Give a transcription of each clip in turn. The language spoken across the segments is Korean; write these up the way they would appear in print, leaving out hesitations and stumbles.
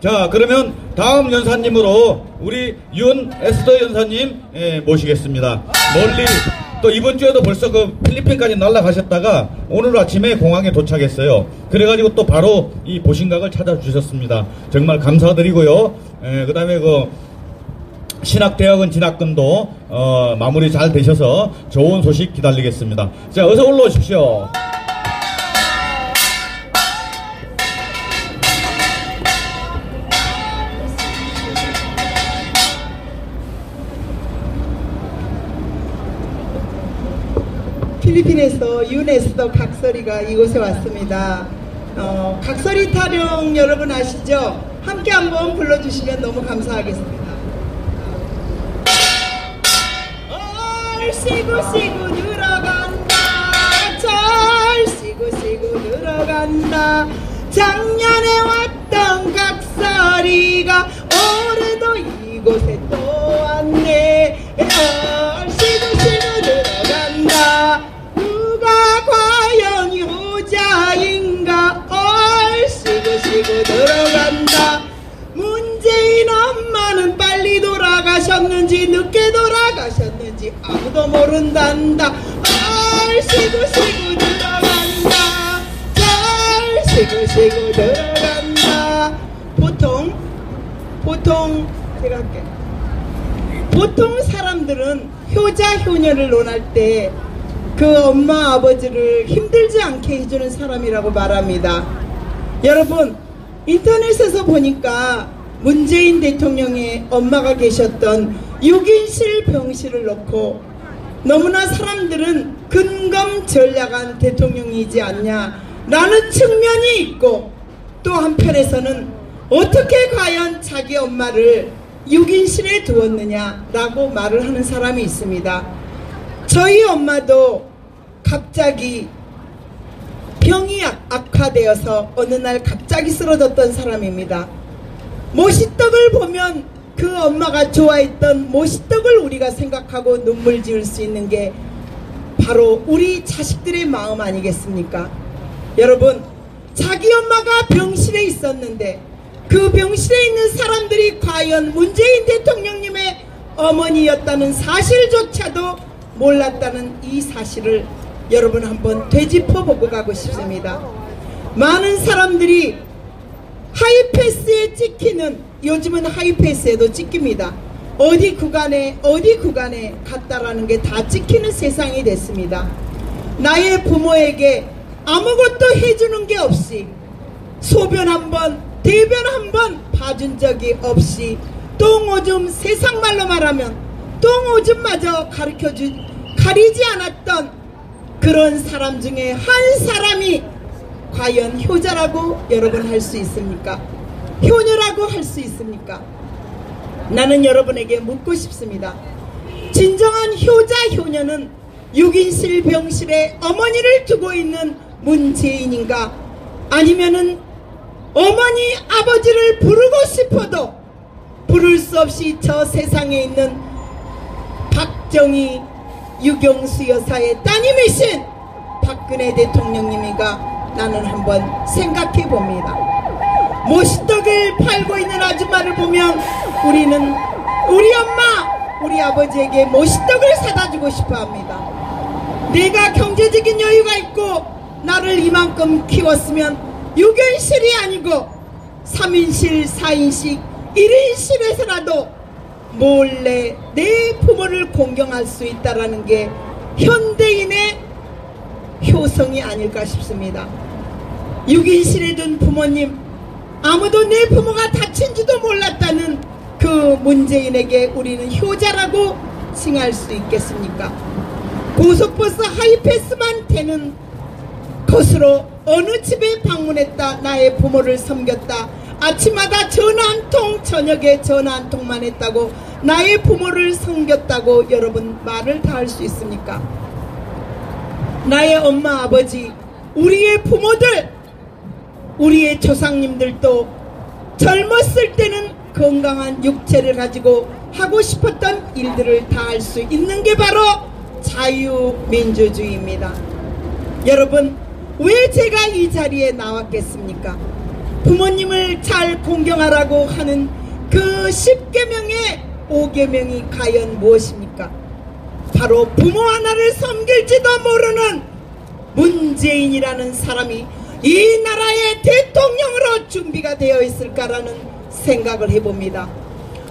자, 그러면 다음 연사님으로 우리 윤에스더 연사님 모시겠습니다. 멀리 또 이번 주에도 벌써 그 필리핀까지 날아가셨다가 오늘 아침에 공항에 도착했어요. 그래가지고 또 바로 이 보신각을 찾아주셨습니다. 정말 감사드리고요. 그 다음에 그 신학대학원 진학금도 마무리 잘 되셔서 좋은 소식 기다리겠습니다. 자, 어서 올라오십시오. 필리핀에서 윤에스더 각설이가 이곳에 왔습니다. 각설이 타령 여러분 아시죠? 함께 한번 불러주시면 너무 감사하겠습니다. 시구시구 늘어간다, 잘 시구시구 늘어간다. 작년에 왔던 각설이가 올해도 이곳에 또 왔네. 시구시구 늘어간다. 누가 과연 효자인가? 시구시구 늘어간다. 문재인 엄마는 빨리 돌아가셨는지 늦게 돌아가셨는지 아무도 모른단다. 시구시구 들어간다. 잘 시구시구 들어간다. 보통 제가 할게. 보통 사람들은 효자 효녀를 논할 때 그 엄마 아버지를 힘들지 않게 해주는 사람이라고 말합니다. 여러분, 인터넷에서 보니까 문재인 대통령의 엄마가 계셨던 6인실 병실을 놓고 너무나 사람들은 근검전략한 대통령이지 않냐라는 측면이 있고, 또 한편에서는 어떻게 과연 자기 엄마를 6인실에 두었느냐라고 말을 하는 사람이 있습니다. 저희 엄마도 갑자기 병이 악화되어서 어느 날 갑자기 쓰러졌던 사람입니다. 모시떡을 보면 그 엄마가 좋아했던 모시떡을 우리가 생각하고 눈물 지을 수 있는 게 바로 우리 자식들의 마음 아니겠습니까? 여러분, 자기 엄마가 병실에 있었는데 그 병실에 있는 사람들이 과연 문재인 대통령님의 어머니였다는 사실조차도 몰랐다는 이 사실을 여러분 한번 되짚어보고 가고 싶습니다. 많은 사람들이 하이패스에 찍히는, 요즘은 하이패스에도 찍힙니다. 어디 구간에 갔다라는 게 다 찍히는 세상이 됐습니다. 나의 부모에게 아무것도 해주는 게 없이 소변 한번 대변 한번 봐준 적이 없이 똥오줌, 세상말로 말하면 똥오줌마저 가리지 않았던 그런 사람 중에 한 사람이 과연 효자라고 여러분 할 수 있습니까? 효녀라고 할 수 있습니까? 나는 여러분에게 묻고 싶습니다. 진정한 효자 효녀는 6인실 병실에 어머니를 두고 있는 문재인인가? 아니면은 어머니 아버지를 부르고 싶어도 부를 수 없이 저 세상에 있는 박정희 유경수 여사의 따님이신 박근혜 대통령님이가 나는 한번 생각해 봅니다. 모시떡을 팔고 있는 아줌마를 보면 우리는 우리 엄마, 우리 아버지에게 모시떡을 사다 주고 싶어 합니다. 내가 경제적인 여유가 있고 나를 이만큼 키웠으면 6인실이 아니고 3인실, 4인실, 1인실에서라도 몰래 내 부모를 공경할 수 있다는 게 현대인의 효성이 아닐까 싶습니다. 6인실에 둔 부모님, 아무도 내 부모가 다친지도 몰랐다는 그 문재인에게 우리는 효자라고 칭할 수 있겠습니까? 고속버스 하이패스만 되는 것으로 어느 집에 방문했다, 나의 부모를 섬겼다, 아침마다 전화 한 통, 저녁에 전화 한 통만 했다고 나의 부모를 섬겼다고 여러분 말을 다 할 수 있습니까? 나의 엄마 아버지, 우리의 부모들, 우리의 조상님들도 젊었을 때는 건강한 육체를 가지고 하고 싶었던 일들을 다 할 수 있는 게 바로 자유민주주의입니다. 여러분, 왜 제가 이 자리에 나왔겠습니까? 부모님을 잘 공경하라고 하는 그 10계명의 5계명이 과연 무엇입니까? 바로 부모 하나를 섬길지도 모르는 문재인이라는 사람이 이 나라의 대통령으로 준비가 되어 있을까라는 생각을 해봅니다.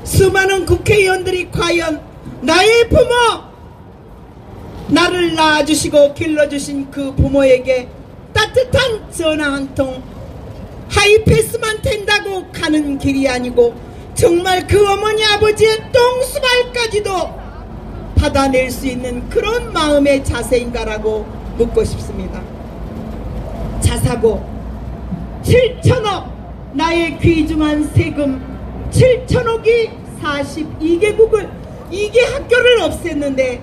수많은 국회의원들이 과연 나의 부모, 나를 낳아주시고 길러주신 그 부모에게 따뜻한 전화 한 통 하이패스만 된다고 가는 길이 아니고 정말 그 어머니 아버지의 똥수발까지도 받아낼 수 있는 그런 마음의 자세인가라고 묻고 싶습니다. 자사고 7천억, 나의 귀중한 세금 7천억이 42개국을 2개 학교를 없앴는데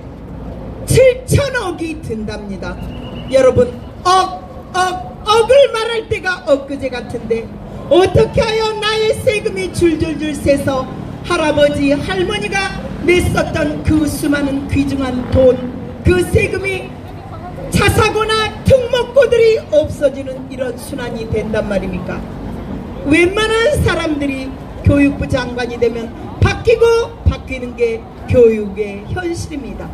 7천억이 든답니다. 여러분, 억을 말할 때가 엊그제 같은데 어떻게 하여 나의 세금이 줄줄줄 새서 할아버지 할머니가 냈었던 그 수많은 귀중한 돈, 그 세금이 자사고나 특목고들이 없어지는 이런 순환이 된단 말입니까? 웬만한 사람들이 교육부 장관이 되면 바뀌는 게 교육의 현실입니다.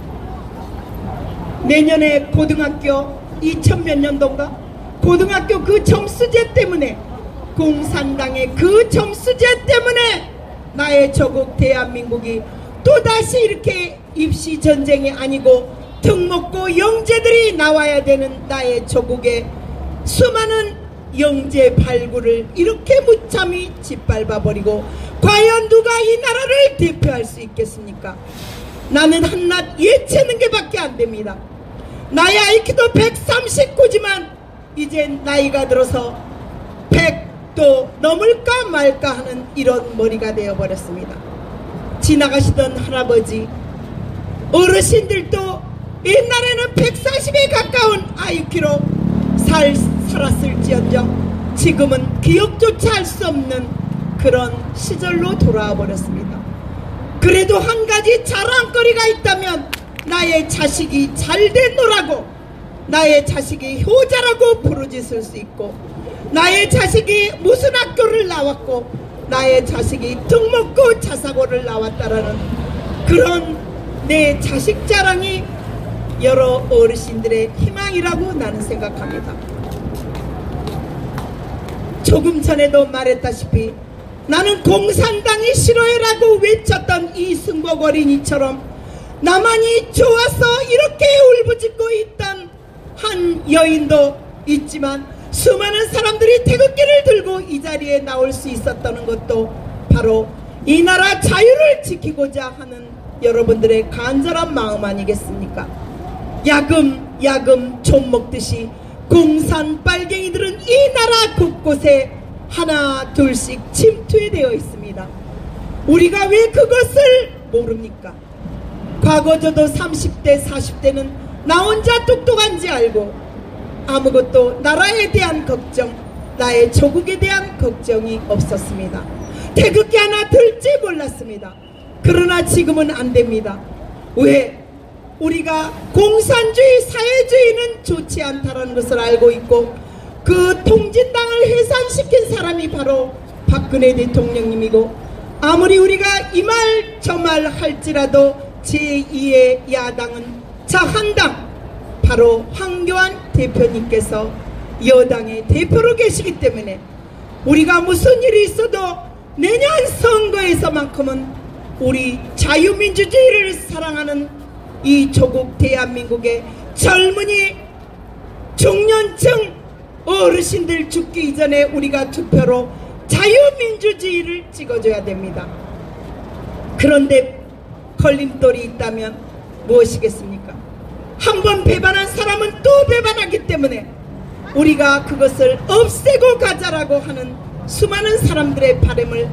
내년에 고등학교 2000몇 년도인가? 고등학교 그 점수제 때문에, 공산당의 그 점수제 때문에 나의 조국 대한민국이 또다시 이렇게 입시 전쟁이 아니고 특목고 영재들이 나와야 되는 나의 조국의 수많은 영재 발굴을 이렇게 무참히 짓밟아버리고 과연 누가 이 나라를 대표할 수 있겠습니까? 나는 한낱 예체능 게밖에 안 됩니다. 나의 IQ도 139지만 이제 나이가 들어서 100도 넘을까 말까 하는 이런 머리가 되어버렸습니다. 지나가시던 할아버지, 어르신들도 옛날에는 140에 가까운 IQ로 살았을지언정 지금은 기억조차 할 수 없는 그런 시절로 돌아와 버렸습니다. 그래도 한 가지 자랑거리가 있다면 나의 자식이 잘됐노라고, 나의 자식이 효자라고 부르짖을 수 있고, 나의 자식이 무슨 학교를 나왔고, 나의 자식이 특목고 자사고를 나왔다라는 그런 내 자식 자랑이 여러 어르신들의 희망이라고 나는 생각합니다. 조금 전에도 말했다시피 나는 공산당이 싫어해라고 외쳤던 이승복 어린이처럼 나만이 좋아서 이렇게 울부짖고 있던 한 여인도 있지만 수많은 사람들이 태극기를 들고 이 자리에 나올 수 있었다는 것도 바로 이 나라 자유를 지키고자 하는 여러분들의 간절한 마음 아니겠습니까? 야금 좀 먹듯이 공산 빨갱이들은 이 나라 곳곳에 하나 둘씩 침투되어 있습니다. 우리가 왜 그것을 모릅니까? 과거 저도 30대 40대는 나 혼자 똑똑한지 알고 아무것도 나라에 대한 걱정, 나의 조국에 대한 걱정이 없었습니다. 태극기 하나 들지 몰랐습니다. 그러나 지금은 안 됩니다. 왜? 우리가 공산주의, 사회주의는 좋지 않다는 것을 알고 있고 그 통진당을 해산시킨 사람이 바로 박근혜 대통령님이고, 아무리 우리가 이 말 저 말 할지라도 제2의 야당은 자한당, 바로 황교안 대표님께서 여당의 대표로 계시기 때문에 우리가 무슨 일이 있어도 내년 선거에서만큼은 우리 자유민주주의를 사랑하는 이 조국 대한민국의 젊은이, 중년층, 어르신들 죽기 이전에 우리가 투표로 자유민주주의를 찍어줘야 됩니다. 그런데 걸림돌이 있다면 무엇이겠습니까? 한번 배반한 사람은 또 배반하기 때문에 우리가 그것을 없애고 가자라고 하는 수많은 사람들의 바람을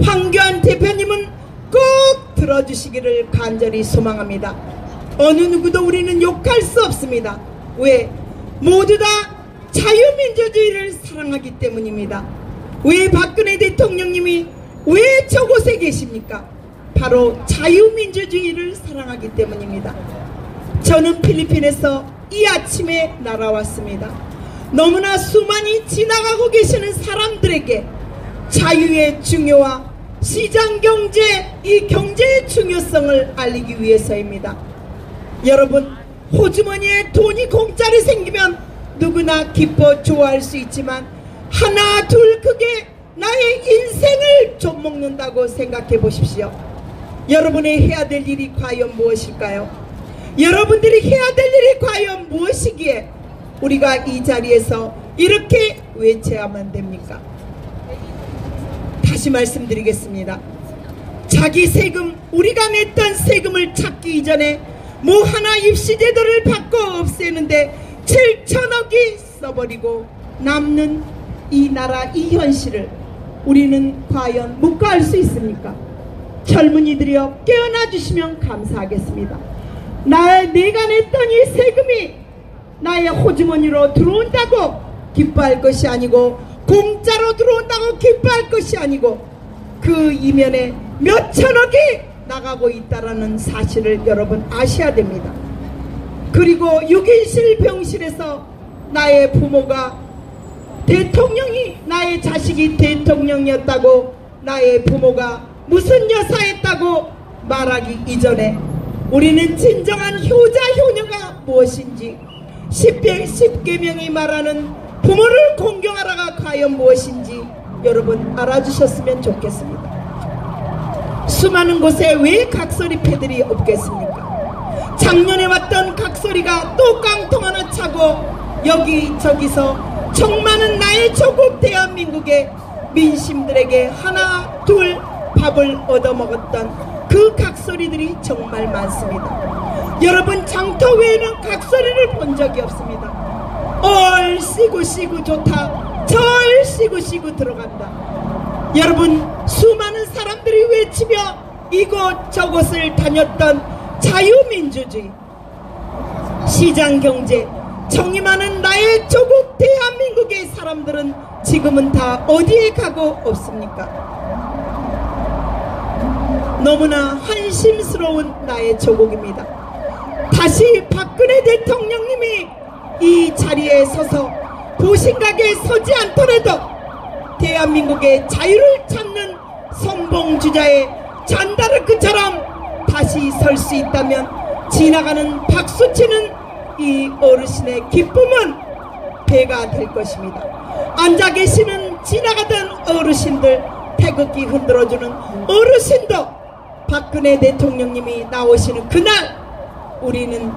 황교안 대표님은 꼭 들어주시기를 간절히 소망합니다. 어느 누구도 우리는 욕할 수 없습니다. 왜? 모두 다 자유민주주의를 사랑하기 때문입니다. 왜 박근혜 대통령님이 왜 저곳에 계십니까? 바로 자유민주주의를 사랑하기 때문입니다. 저는 필리핀에서 이 아침에 날아왔습니다. 너무나 수많이 지나가고 계시는 사람들에게 자유의 중요와 시장경제, 이 경제의 중요성을 알리기 위해서입니다. 여러분, 호주머니에 돈이 공짜로 생기면 누구나 기뻐 좋아할 수 있지만 하나 둘 그게 나의 인생을 좀먹는다고 생각해 보십시오. 여러분이 해야 될 일이 과연 무엇일까요? 여러분들이 해야 될 일이 과연 무엇이기에 우리가 이 자리에서 이렇게 외쳐야만 됩니까? 다시 말씀드리겠습니다. 자기 세금, 우리가 냈던 세금을 찾기 이전에 뭐 하나 입시제도를 바꿔 없애는데 7천억이 써버리고 남는 이 나라 이 현실을 우리는 과연 묵과할 수 있습니까? 젊은이들이여 깨어나 주시면 감사하겠습니다. 내가 냈던 이 세금이 나의 호주머니로 들어온다고 기뻐할 것이 아니고 공짜로 들어온다고 기뻐할 것이 아니고 그 이면에 몇 천억이 나가고 있다라는 사실을 여러분 아셔야 됩니다. 그리고 6인실 병실에서 나의 부모가 대통령이, 나의 자식이 대통령이었다고, 나의 부모가 무슨 여사였다고 말하기 이전에 우리는 진정한 효자 효녀가 무엇인지, 10계명이 말하는 부모를 공경하라가 과연 무엇인지 여러분 알아주셨으면 좋겠습니다. 수많은 곳에 왜 각설이 패들이 없겠습니까? 작년에 왔던 각설이가 또 깡통 하나 차고 여기저기서 총 많은 나의 조국 대한민국의 민심들에게 하나 둘 밥을 얻어먹었던 그 각설이들이 정말 많습니다. 여러분, 장터 외에는 각설이를 본 적이 없습니다. 얼씨구 좋다, 절씨구 들어간다. 여러분, 수많은 사람들이 외치며 이곳저곳을 다녔던 자유민주주의, 시장경제, 정의 많은 나의 조국 대한민국의 사람들은 지금은 다 어디에 가고 없습니까? 너무나 한심스러운 나의 조국입니다. 다시 박근혜 대통령님이 이 자리에 서서 보신각에 서지 않더라도 대한민국의 자유를 찾는 선봉주자의 잔다르크처럼 다시 설 수 있다면 지나가는 박수치는 이 어르신의 기쁨은 배가 될 것입니다. 앉아 계시는 지나가던 어르신들, 태극기 흔들어주는 어르신도 박근혜 대통령님이 나오시는 그날 우리는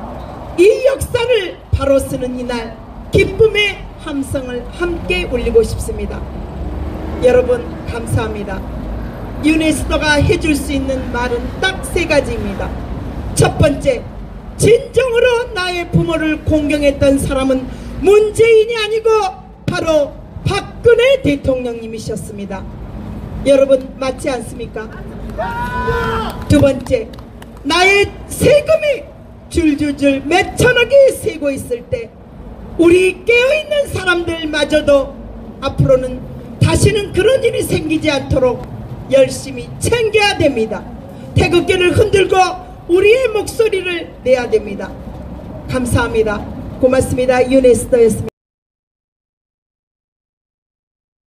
이 역사를 바로 쓰는 이날 기쁨의 함성을 함께 울리고 싶습니다. 여러분, 감사합니다. 유네스코가 해줄 수 있는 말은 딱 3가지입니다. 첫 번째, 진정으로 나의 부모를 공경했던 사람은 문재인이 아니고 바로 박근혜 대통령님이셨습니다. 여러분, 맞지 않습니까? 두 번째, 나의 세금이 줄줄줄 몇 천억이 새고 있을 때 우리 깨어있는 사람들마저도 앞으로는 다시는 그런 일이 생기지 않도록 열심히 챙겨야 됩니다. 태극기를 흔들고 우리의 목소리를 내야 됩니다. 감사합니다. 고맙습니다. 유네스터였습니다.